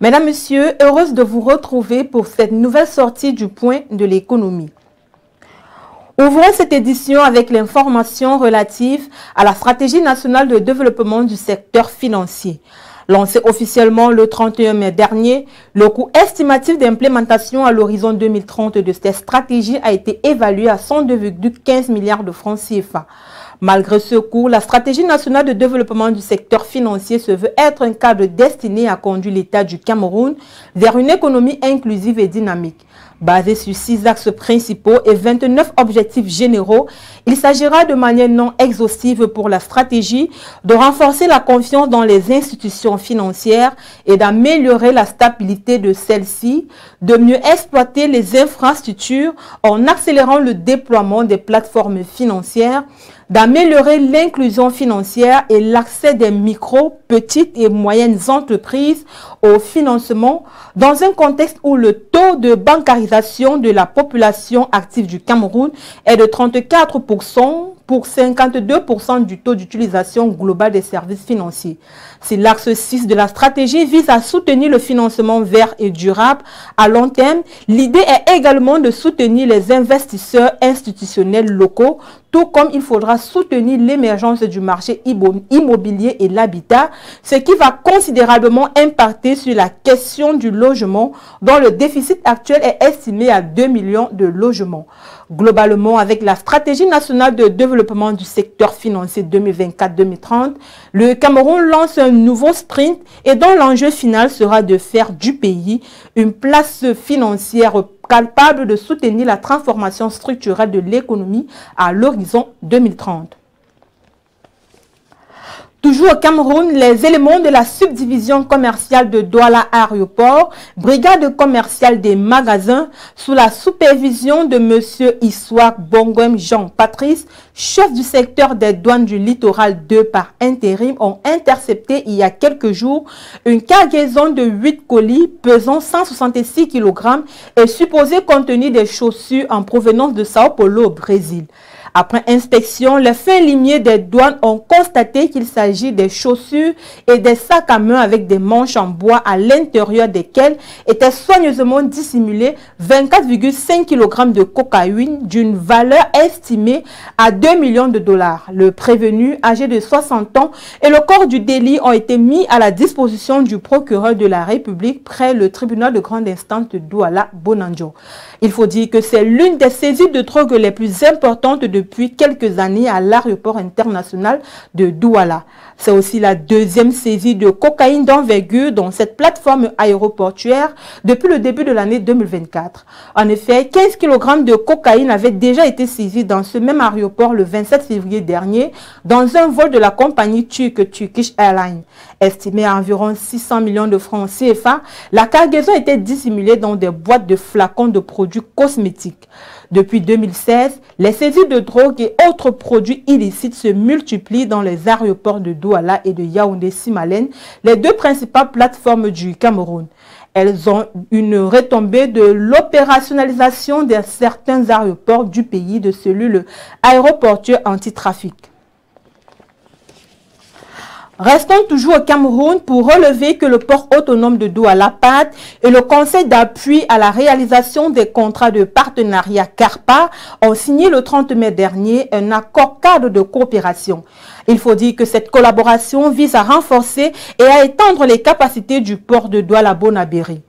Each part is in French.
Mesdames, Messieurs, heureuse de vous retrouver pour cette nouvelle sortie du Point de l'économie. Ouvrons cette édition avec l'information relative à la stratégie nationale de développement du secteur financier. Lancé officiellement le 31 mai dernier, le coût estimatif d'implémentation à l'horizon 2030 de cette stratégie a été évalué à 102,15 milliards de francs CFA. Malgré ce coût, la stratégie nationale de développement du secteur financier se veut être un cadre destiné à conduire l'État du Cameroun vers une économie inclusive et dynamique. Basé sur 6 axes principaux et 29 objectifs généraux, il s'agira de manière non exhaustive pour la stratégie de renforcer la confiance dans les institutions financières et d'améliorer la stabilité de celles-ci, de mieux exploiter les infrastructures en accélérant le déploiement des plateformes financières, d'améliorer l'inclusion financière et l'accès des micro, petites et moyennes entreprises au financement dans un contexte où le taux de bancarisation de la population active du Cameroun est de 34% pour 52% du taux d'utilisation globale des services financiers. Si l'axe 6 de la stratégie vise à soutenir le financement vert et durable à long terme, l'idée est également de soutenir les investisseurs institutionnels locaux, tout comme il faudra soutenir l'émergence du marché immobilier et l'habitat, ce qui va considérablement impacter sur la question du logement, dont le déficit actuel est estimé à 2 millions de logements. Globalement, avec la stratégie nationale de développement du secteur financier 2024-2030, le Cameroun lance un nouveau sprint et dont l'enjeu final sera de faire du pays une place financière capable de soutenir la transformation structurelle de l'économie à l'horizon 2030. Toujours au Cameroun, les éléments de la subdivision commerciale de Douala Aéroport, brigade commerciale des magasins, sous la supervision de M. Issoak Bongwem Jean-Patrice, chef du secteur des douanes du littoral 2 par intérim, ont intercepté il y a quelques jours une cargaison de 8 colis pesant 166 kg et supposé contenir des chaussures en provenance de Sao Paulo au Brésil. Après inspection, les fins limiers des douanes ont constaté qu'il s'agit des chaussures et des sacs à main avec des manches en bois à l'intérieur desquels étaient soigneusement dissimulés 24,5 kg de cocaïne d'une valeur estimée à 2 millions de dollars. Le prévenu, âgé de 60 ans, et le corps du délit ont été mis à la disposition du procureur de la République près le tribunal de grande instance de Douala, Bonanjo. Il faut dire que c'est l'une des saisies de drogue les plus importantes depuis quelques années à l'aéroport international de Douala. C'est aussi la deuxième saisie de cocaïne d'envergure dans cette plateforme aéroportuaire depuis le début de l'année 2024. En effet, 15 kg de cocaïne avaient déjà été saisis dans ce même aéroport le 27 février dernier dans un vol de la compagnie turque Turkish Airlines. Estimée à environ 600 millions de francs CFA, la cargaison était dissimulée dans des boîtes de flacons de produits cosmétiques. Depuis 2016, les saisies de drogue et autres produits illicites se multiplient dans les aéroports de Douala et de Yaoundé-Simalène, les deux principales plateformes du Cameroun. Elles ont une retombée de l'opérationnalisation de certains aéroports du pays de cellules aéroportuaires anti-trafic. Restons toujours au Cameroun pour relever que le port autonome de Douala PAD et le Conseil d'appui à la réalisation des contrats de partenariat CARPA ont signé le 30 mai dernier un accord cadre de coopération. Il faut dire que cette collaboration vise à renforcer et à étendre les capacités du port de Douala-Bonabéry.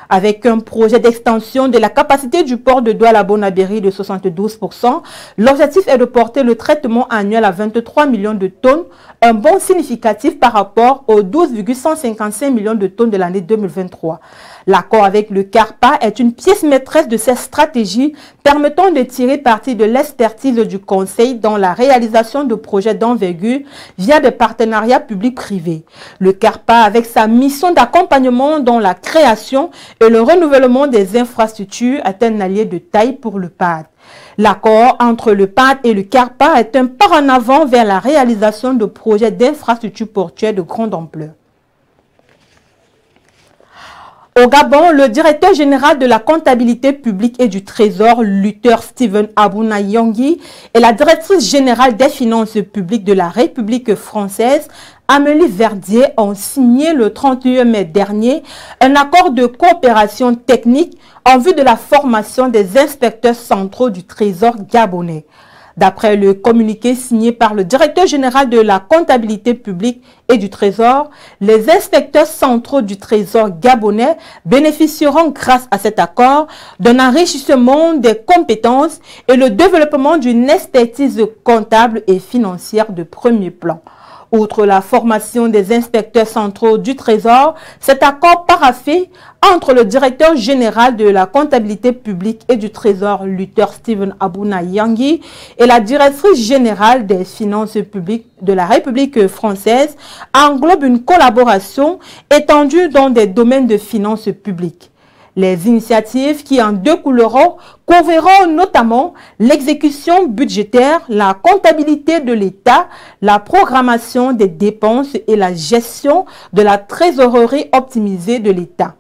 Avec un projet d'extension de la capacité du port de Douala-Bonabéry de 72%, l'objectif est de porter le traitement annuel à 23 millions de tonnes, un bond significatif par rapport aux 12,155 millions de tonnes de l'année 2023. L'accord avec le CARPA est une pièce maîtresse de cette stratégie permettant de tirer parti de l'expertise du Conseil dans la réalisation de projets d'envergure via des partenariats publics-privés. Le CARPA, avec sa mission d'accompagnement dans la création et le renouvellement des infrastructures, est un allié de taille pour le PAD. L'accord entre le PAD et le CARPA est un pas en avant vers la réalisation de projets d'infrastructures portuaires de grande ampleur. Au Gabon, le directeur général de la comptabilité publique et du Trésor, Luther Steven Abouna Yangui, et la directrice générale des finances publiques de la République française, Amélie Verdier, ont signé le 31 mai dernier un accord de coopération technique en vue de la formation des inspecteurs centraux du Trésor gabonais. D'après le communiqué signé par le directeur général de la comptabilité publique et du Trésor, les inspecteurs centraux du Trésor gabonais bénéficieront grâce à cet accord d'un enrichissement des compétences et le développement d'une expertise comptable et financière de premier plan. Outre la formation des inspecteurs centraux du Trésor, cet accord paraphé entre le directeur général de la comptabilité publique et du Trésor, Luther Steven Abouna Yangui, et la directrice générale des finances publiques de la République française englobe une collaboration étendue dans des domaines de finances publiques. Les initiatives qui en découleront couvriront notamment l'exécution budgétaire, la comptabilité de l'État, la programmation des dépenses et la gestion de la trésorerie optimisée de l'État.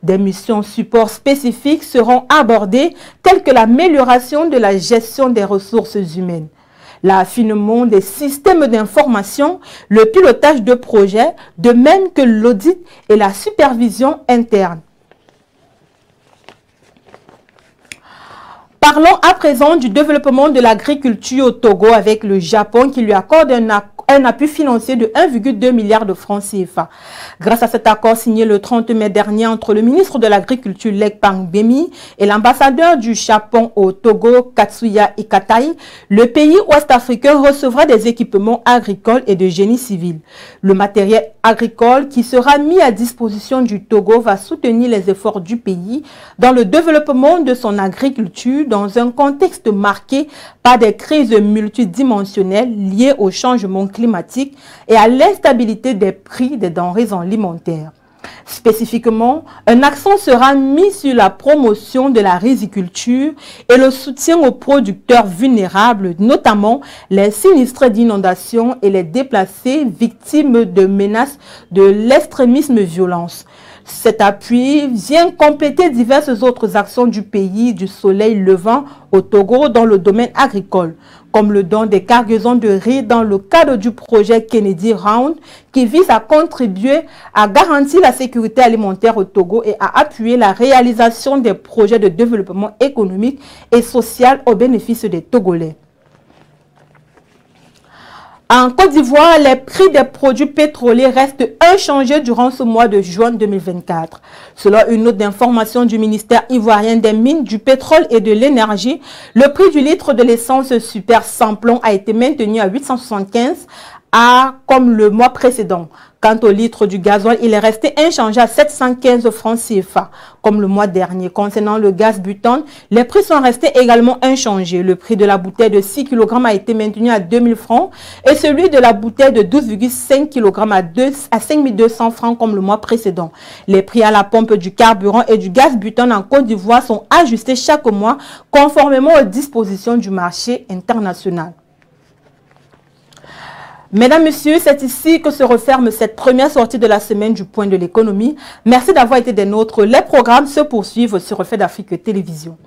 Des missions support spécifiques seront abordées telles que l'amélioration de la gestion des ressources humaines, l'affinement des systèmes d'information, le pilotage de projets, de même que l'audit et la supervision interne. Parlons à présent du développement de l'agriculture au Togo avec le Japon qui lui accorde un appui financier de 1,2 milliard de francs CFA. Grâce à cet accord signé le 30 mai dernier entre le ministre de l'Agriculture Lek Pangbemi et l'ambassadeur du Japon au Togo Katsuya Ikatai, le pays ouest-africain recevra des équipements agricoles et de génie civil. Le matériel agricole qui sera mis à disposition du Togo va soutenir les efforts du pays dans le développement de son agriculture dans un contexte marqué par des crises multidimensionnelles liées au changement climatique et à l'instabilité des prix des denrées alimentaires. Spécifiquement, un accent sera mis sur la promotion de la riziculture et le soutien aux producteurs vulnérables, notamment les sinistrés d'inondations et les déplacés victimes de menaces de l'extrémisme violence. Cet appui vient compléter diverses autres actions du pays du soleil levant au Togo dans le domaine agricole, comme le don des cargaisons de riz dans le cadre du projet Kennedy Round qui vise à contribuer à garantir la sécurité alimentaire au Togo et à appuyer la réalisation des projets de développement économique et social au bénéfice des Togolais. En Côte d'Ivoire, les prix des produits pétroliers restent inchangés durant ce mois de juin 2024. Selon une note d'information du ministère ivoirien des Mines, du Pétrole et de l'Énergie, le prix du litre de l'essence super samplon a été maintenu à 875 comme le mois précédent. Quant au litre du gasoil, il est resté inchangé à 715 francs CFA, comme le mois dernier. Concernant le gaz butane, les prix sont restés également inchangés. Le prix de la bouteille de 6 kg a été maintenu à 2000 francs et celui de la bouteille de 12,5 kg à 5200 francs comme le mois précédent. Les prix à la pompe du carburant et du gaz butane en Côte d'Ivoire sont ajustés chaque mois conformément aux dispositions du marché international. Mesdames, Messieurs, c'est ici que se referme cette première sortie de la semaine du Point de l'économie. Merci d'avoir été des nôtres. Les programmes se poursuivent sur Reflet d'Afrique Télévision.